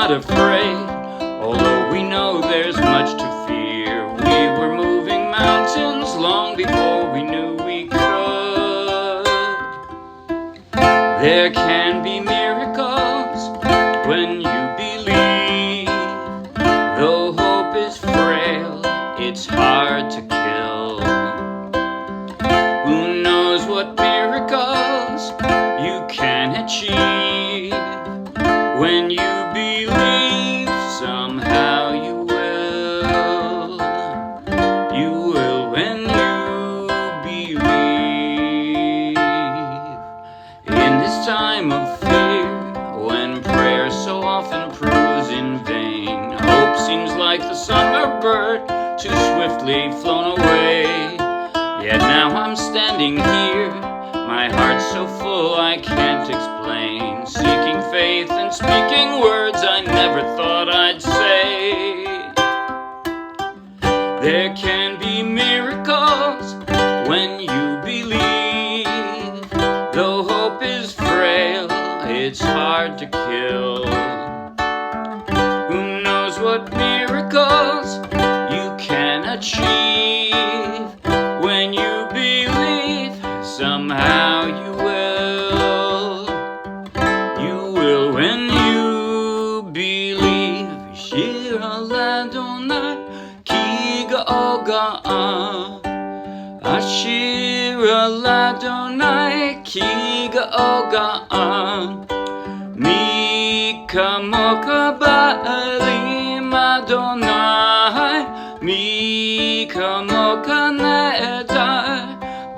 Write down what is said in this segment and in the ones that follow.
not afraid, although we know there's much to fear. We were moving mountains long before we knew we could. There can be miracles when you believe, though hope is frail, it's hard to kill. Who knows what miracles you can achieve? When you believe, somehow you will. You will when you believe. In this time of fear, when prayer so often proves in vain, hope seems like the summer bird too swiftly flown away. Yet now I'm standing here, my heart's so full I can't explain, seeking faith and speaking words I never thought I'd say. There can be miracles when you believe, though hope is frail, it's hard to kill. Who knows what miracles you can achieve? When you believe, somehow you will. You will when you believe. Shir Adonai ki ga'oga'a. Ashir Adonai ki ga'oga'a. Mi kamoka ba'elim Adonai. Mi kamoka ne'edar.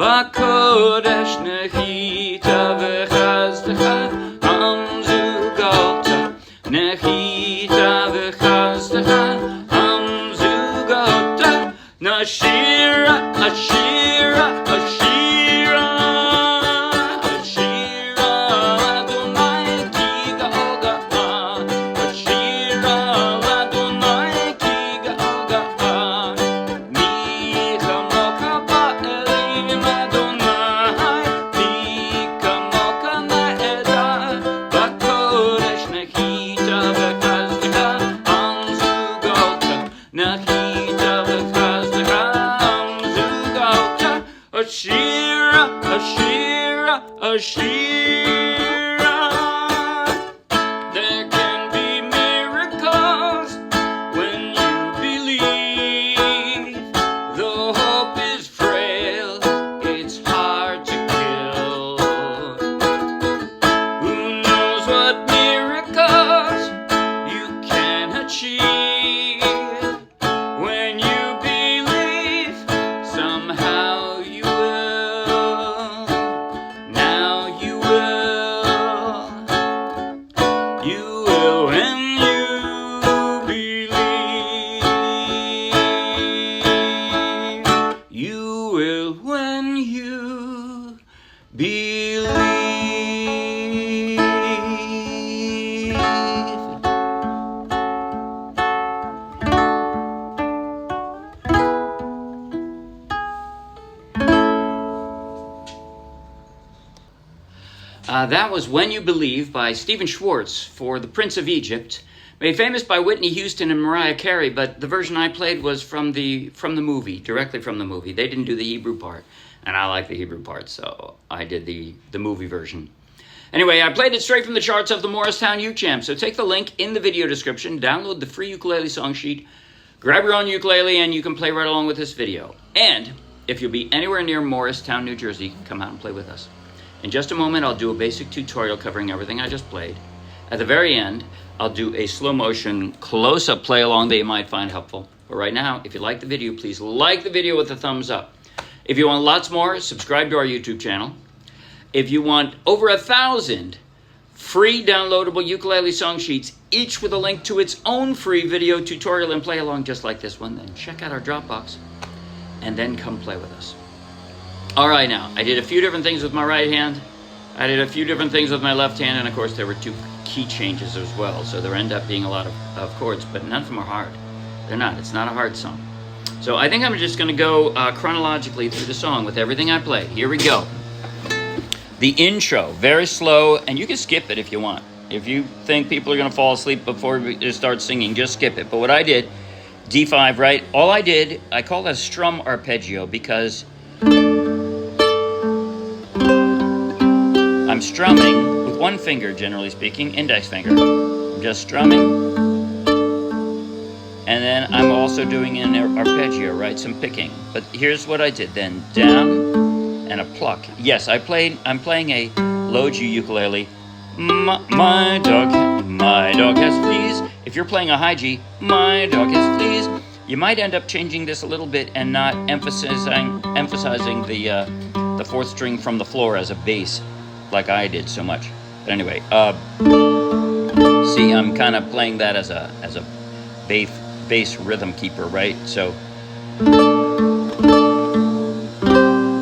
B'kodesh nechita v'chazdecha hamzugota. Nechita v'chazdecha hamzugota. Nashira, ashira, ashira. Ashira Adonai ki ga'oga'a. Ashira Adonai ki ga'oga'a. Mi chamoka ba'elim Adonai. Mi kamoka ne'edar. B'kodesh nechita v'chazdecha hamzugota. Nechita v'chazdecha hamzugota. Ashira, ashira, ashira. There can be miracles when you believe, though hope is frail, it's hard to kill. Who knows what miracles you can achieve? When you believe, somehow you will. Now you will. You will when you believe. You will when you believe. That was When You Believe by Stephen Schwartz for The Prince of Egypt, made famous by Whitney Houston and Mariah Carey, but the version I played was from the movie, directly from the movie. They didn't do the Hebrew part, and I like the Hebrew part, so I did the movie version. Anyway, I played it straight from the charts of the Morristown U-Champ, so take the link in the video description, download the free ukulele song sheet, grab your own ukulele, and you can play right along with this video. And if you'll be anywhere near Morristown, New Jersey, come out and play with us. In just a moment, I'll do a basic tutorial covering everything I just played. At the very end, I'll do a slow motion close-up play along that you might find helpful. But right now, if you like the video, please like the video with a thumbs up. If you want lots more, subscribe to our YouTube channel. If you want over 1,000 free downloadable ukulele song sheets, each with a link to its own free video tutorial and play along just like this one, then check out our Dropbox and then come play with us. All right, now, I did a few different things with my right hand. I did a few different things with my left hand, and of course there were 2 key changes as well, so there end up being a lot of chords, but none of them are hard. They're not. It's not a hard song. So I think I'm just going to go chronologically through the song with everything I play. Here we go. The intro, very slow, and you can skip it if you want. If you think people are going to fall asleep before we start singing, just skip it. But what I did, D5, right? All I did, I call it a strum arpeggio because I'm strumming with one finger, generally speaking, index finger. I'm just strumming. And then I'm also doing an arpeggio, right? Some picking. But here's what I did then. Down and a pluck. Yes, I'm playing a low G ukulele. My dog has fleas. If you're playing a high G, my dog has fleas. You might end up changing this a little bit and not emphasizing the fourth string from the floor as a bass, like I did so much. But anyway, see, I'm kind of playing that as a bass rhythm keeper, right? So,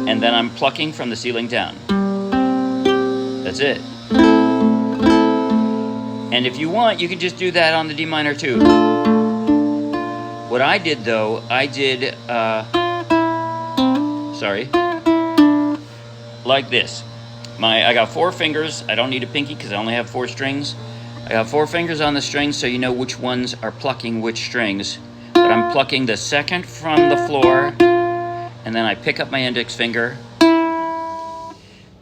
and then I'm plucking from the ceiling down. That's it. And if you want, you can just do that on the D minor too. What I did though, like this. I got 4 fingers. I don't need a pinky because I only have 4 strings. I got 4 fingers on the strings so you know which ones are plucking which strings. But I'm plucking the second from the floor, and then I pick up my index finger,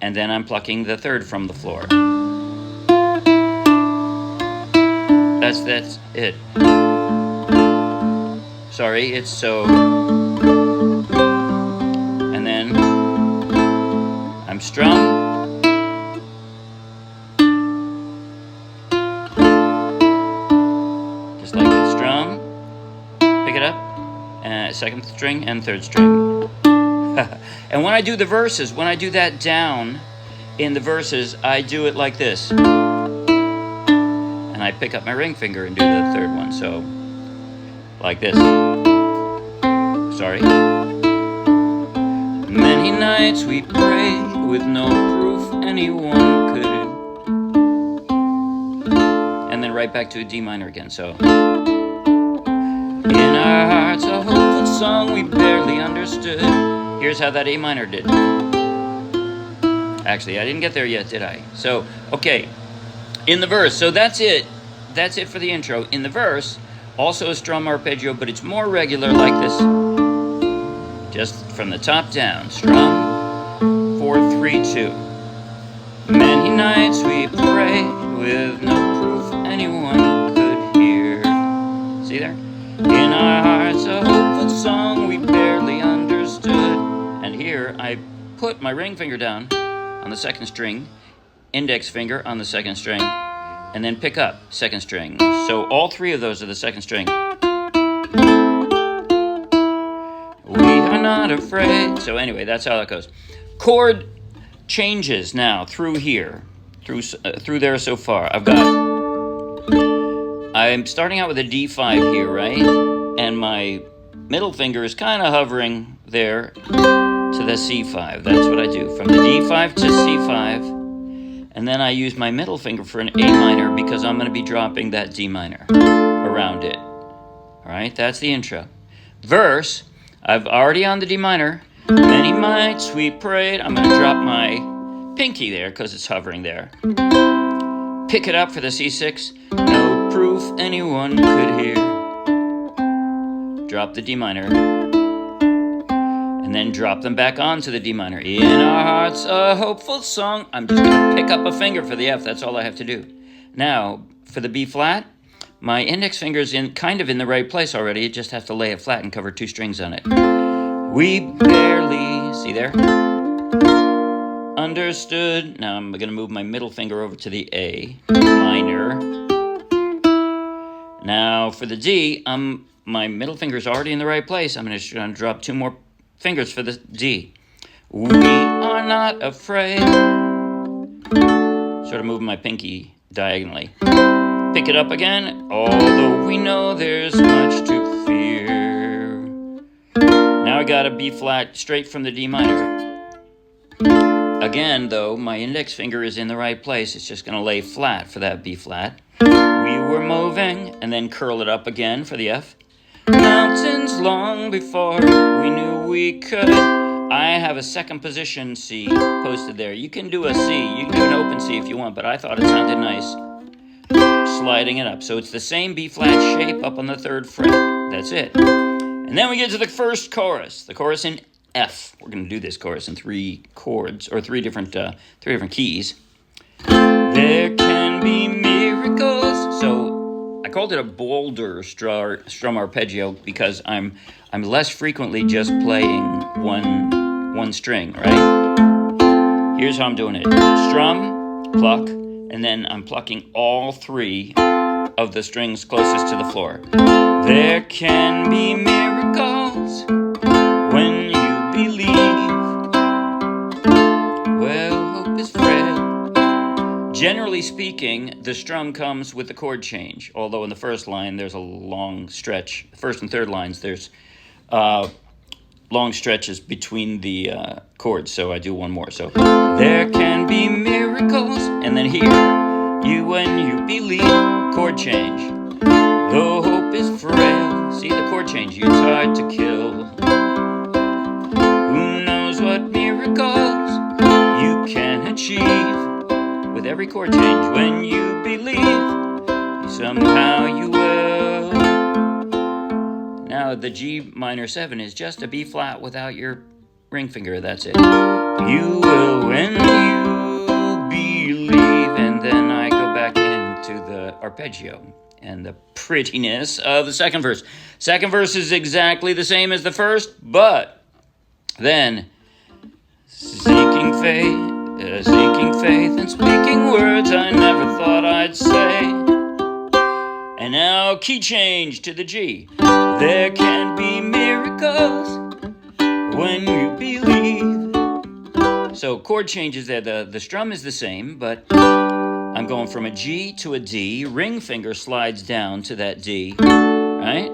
and then I'm plucking the third from the floor. That's it. Sorry, it's so. And then I'm strum. Just like that, strum. Pick it up. Second string and third string. And when I do the verses, when I do that down in the verses, I do it like this. And I pick up my ring finger and do the third one. So, like this. Sorry. Many nights we prayed with no proof anyone could. And then right back to a D minor again. So, in our hearts a hopeful song we barely understood. Here's how that A minor did. Actually, I didn't get there yet, did I? So, okay. In the verse, so that's it. That's it for the intro. In the verse, also a strum arpeggio, but it's more regular like this. Just from the top down. Strum, 4, 3, 2. Many nights we prayed with no proof anyone could hear. See there? In our hearts a hopeful song we barely understood. And here I put my ring finger down on the second string, index finger on the second string, and then pick up second string. So all 3 of those are the second string. We are not afraid. So anyway, that's how that goes. Chord changes now through here, through there so far. I'm starting out with a D5 here, right? And my middle finger is kind of hovering there to the C5. That's what I do, from the D5 to C5. And then I use my middle finger for an A minor because I'm going to be dropping that D minor around it. All right, that's the intro. Verse, I've already on the D minor. Many nights we prayed. I'm going to drop my pinky there because it's hovering there. Pick it up for the C6. No proof anyone could hear. Drop the D minor. And then drop them back onto the D minor. In our hearts, a hopeful song. I'm just going to pick up a finger for the F. That's all I have to do. Now, for the B flat, my index finger is kind of in the right place already. You just have to lay it flat and cover 2 strings on it. We barely, see there? Understood. Now I'm going to move my middle finger over to the A minor. Now for the D, my middle finger is already in the right place. I'm going to drop 2 more fingers for the D. We are not afraid. Sort of moving my pinky diagonally. Pick it up again. Although we know there's much to fear. Now I got a B flat straight from the D minor. Again, though, my index finger is in the right place. It's just going to lay flat for that B flat. We were moving, and then curl it up again for the F. Mountains long before we knew we could. I have a second position C posted there. You can do a C. You can do an open C if you want, but I thought it sounded nice. sliding it up. So it's the same B-flat shape up on the 3rd fret. That's it. And then we get to the first chorus, the chorus in F. We're going to do this chorus in 3 chords, or 3 different keys. There can be miracles. So I called it a bolder strum arpeggio because I'm less frequently just playing one string, right? Here's how I'm doing it. Strum, pluck, and then I'm plucking all 3 of the strings closest to the floor. There can be miracles when you believe. Well, hope is frail. Generally speaking, the strum comes with the chord change, although in the first line there's a long stretch. First and third lines, there's long stretches between the chords, so I do one more. So, there can be miracles, and then here, you when you believe, chord change. Though hope is frail, see the chord change, it's hard to kill. Who knows what miracles you can achieve with every chord change? When you believe, somehow you will. Now the G minor 7 is just a B flat without your ring finger, that's it. You will when you believe, and then I go back into the arpeggio and the prettiness of the second verse. Second verse is exactly the same as the first, but then seeking faith and speaking words I never thought I'd say. And now key change to the G. There can be miracles when you believe. So chord changes there. The strum is the same, but I'm going from a G to a D. Ring finger slides down to that D, right?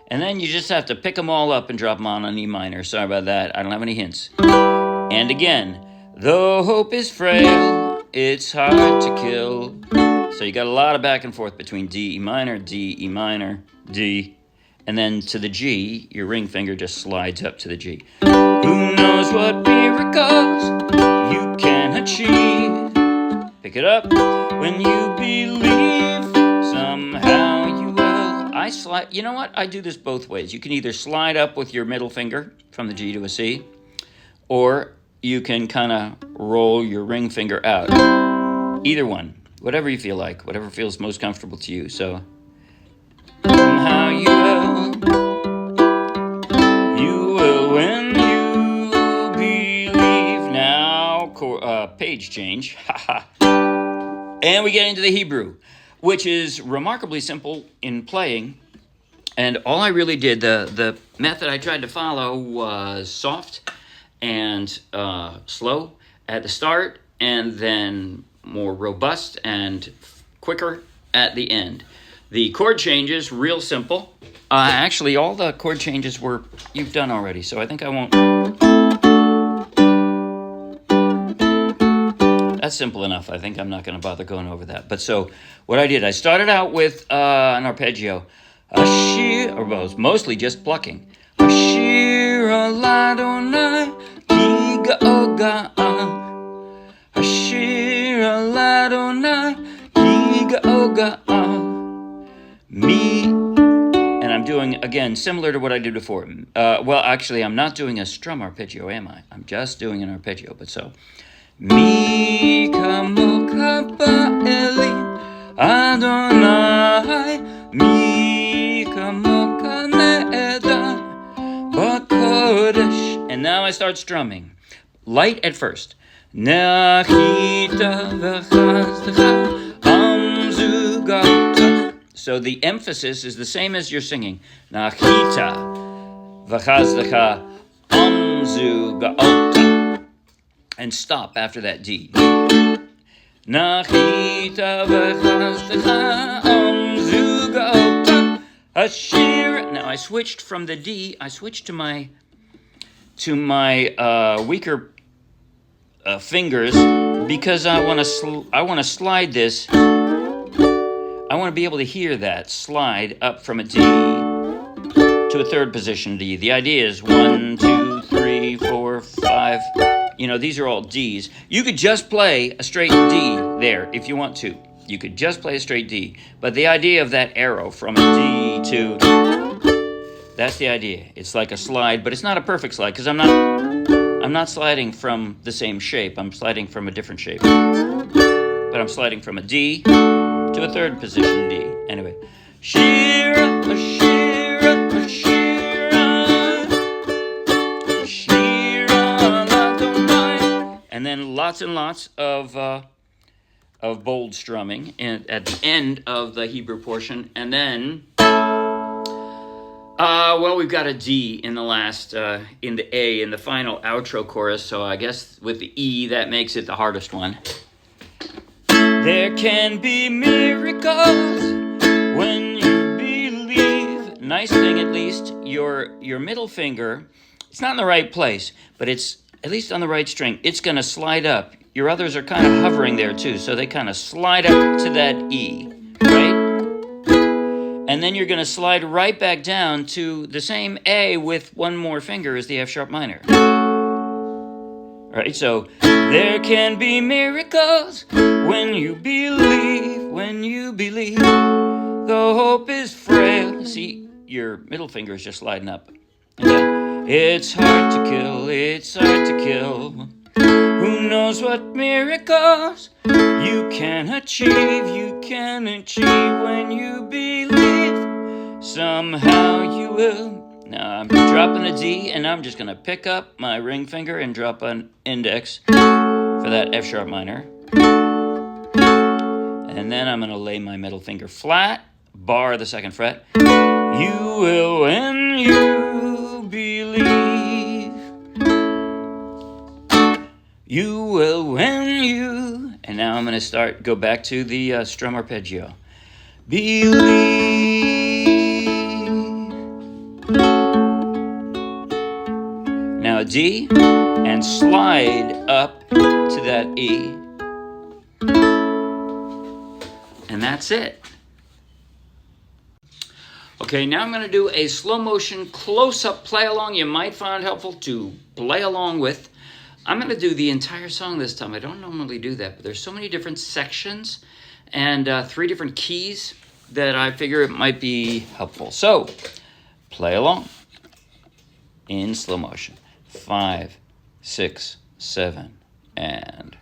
And then you just have to pick them all up and drop them on an E minor. Sorry about that. I don't have any hints. And again, though hope is frail, it's hard to kill. So you got a lot of back and forth between D, E minor, D, E minor, D. And then to the G, your ring finger just slides up to the G. Who knows what miracles you can achieve? Pick it up. When you believe, somehow you will. I slide. You know what? I do this both ways. You can either slide up with your middle finger from the G to a C, or you can kind of roll your ring finger out. Either one. Whatever you feel like. Whatever feels most comfortable to you. So, somehow you will. You will when you believe. Now, page change. And we get into the Hebrew, which is remarkably simple in playing. And all I really did, the method I tried to follow was soft and slow at the start, and then more robust and quicker at the end. The chord changes, real simple. Actually, all the chord changes you've done already, so I think I won't. That's simple enough. I think I'm not going to bother going over that. But so what I did, I started out with an arpeggio. Ashir, or was mostly just plucking. Ashir aladonai ki ga'oga'a. Ashir aladonai ki ga'oga'a. Me, and I'm doing, again, similar to what I did before. Well, actually, I'm not doing a strum arpeggio, am I? I'm just doing an arpeggio, but so. Mi kamoka ba'elim Adonai, mi kamoka ne'edah ba'kodesh. And now I start strumming. Light at first. Nachita v'chazdecha amzugata. So the emphasis is the same as you're singing. Nachita v'chazdecha amzugata. And stop after that D. Nachita v'chazdecha amzugata ashir. Now I switched from the D. I switched to my weaker fingers because I want to slide this. I want to be able to hear that slide up from a D to a third position D. The idea is 1, 2, 3, 4, 5. You know, these are all Ds. You could just play a straight D there if you want to. You could just play a straight D. But the idea of that arrow from a D to, that's the idea. It's like a slide, but it's not a perfect slide because I'm not sliding from the same shape. I'm sliding from a different shape. But I'm sliding from a D to a third position D. Anyway. Shira, Shira, Shira, Shira, and then lots and lots of bold strumming at the end of the Hebrew portion, and then well, we've got a D in the last in the A in the final outro chorus. So I guess with the E that makes it the hardest one. There can be miracles when you believe. Nice thing, at least your middle finger, it's not in the right place, but it's at least on the right string. It's going to slide up. Your others are kind of hovering there too, so they kind of slide up to that E, right? And then you're going to slide right back down to the same A with one more finger as the F sharp minor. Right, so there can be miracles when you believe, when you believe. Though hope is frail. See, your middle finger is just sliding up. And it's hard to kill, it's hard to kill. Who knows what miracles you can achieve when you believe. Somehow you will. Now I'm dropping a D, and I'm just going to pick up my ring finger and drop an index for that F sharp minor. And then I'm going to lay my middle finger flat, bar the second fret. You will when you believe. You will when you. And now I'm going to go back to the strum arpeggio. Believe. Now a D, and slide up to that E. And that's it. Okay, now I'm going to do a slow motion close-up play along. You might find it helpful to play along with. I'm going to do the entire song this time. I don't normally do that, but there's so many different sections and 3 different keys that I figure it might be helpful. So, play along in slow motion. 5, 6, 7, and...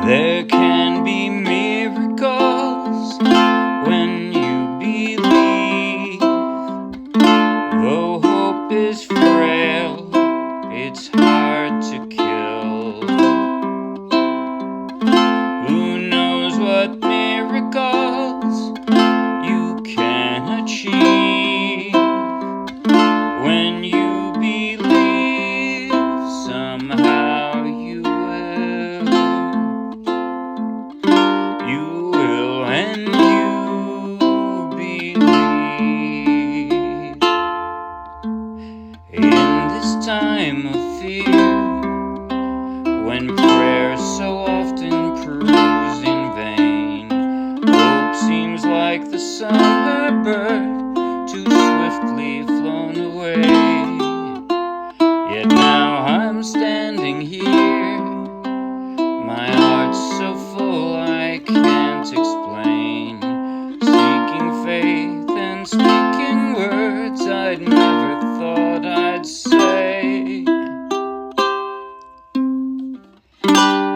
There can be miracles when you believe. Though hope is frail, it's hard to kill. Who knows what miracles you can achieve when you believe somehow you will. You will when you believe. In this time of fear, when prayer so often proves in vain, hope seems like the summer bird too swiftly flown away. Yet now I'm standing here, my heart's so full I can't explain, seeking faith and speaking words I'd never thought I'd say.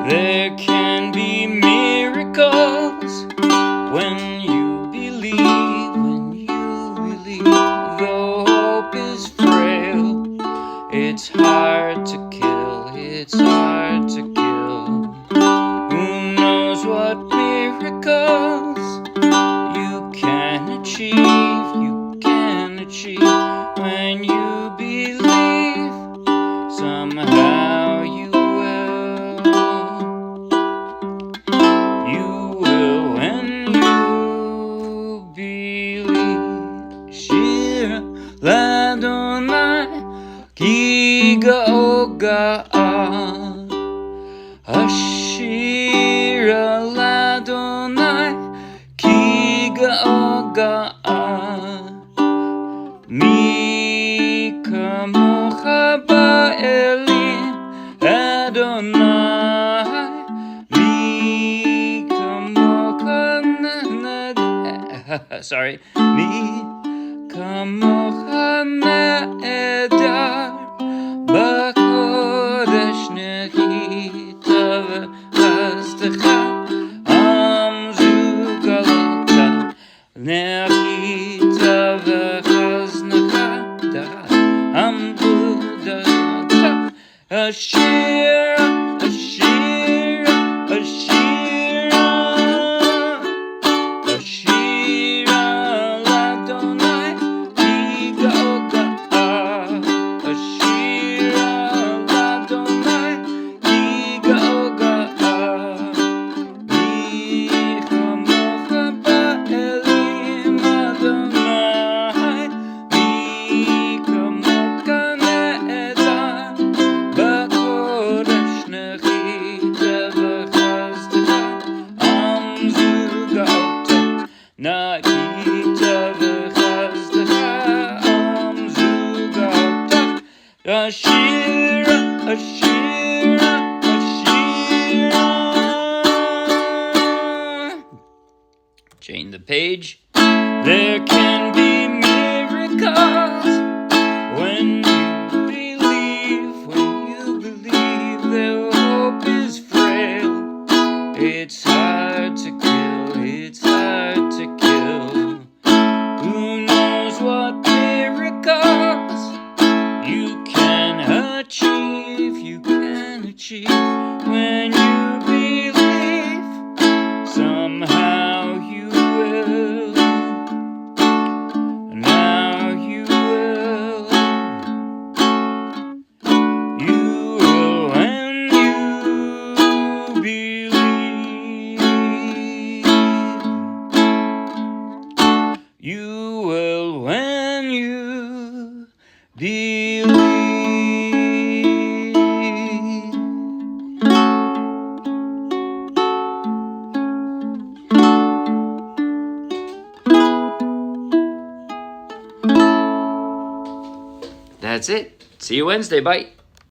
There can be miracles when you believe. גאה, השירה לאדוני, כי גאו גאה. מי כמוך באלים, אדוני, מי כמוך sorry, מי כמוך נהדר, בקודש נחית וחסדך, עם זוגלות נחית וחסדך, עם זוגלות. השיר, השיר, השיר, השיר על אדוני, כי גאו גאה. השיר על אדוני, כי גאו גאה. מי כמוך באלים, אדוני, מי כמוך נהדר, בקודש נחית וחסדך, עם זוגלות נחית וחסדך, עם זוגלות. השיר, השיר, השיר. Change the page. There can be miracles when you believe, their hope is frail. It's hard to kill, it's hard to kill. Who knows what miracles you can achieve, when you believe, somehow you will, now you will, you will when you believe, you will when you believe. That's it. See you Wednesday. Bye.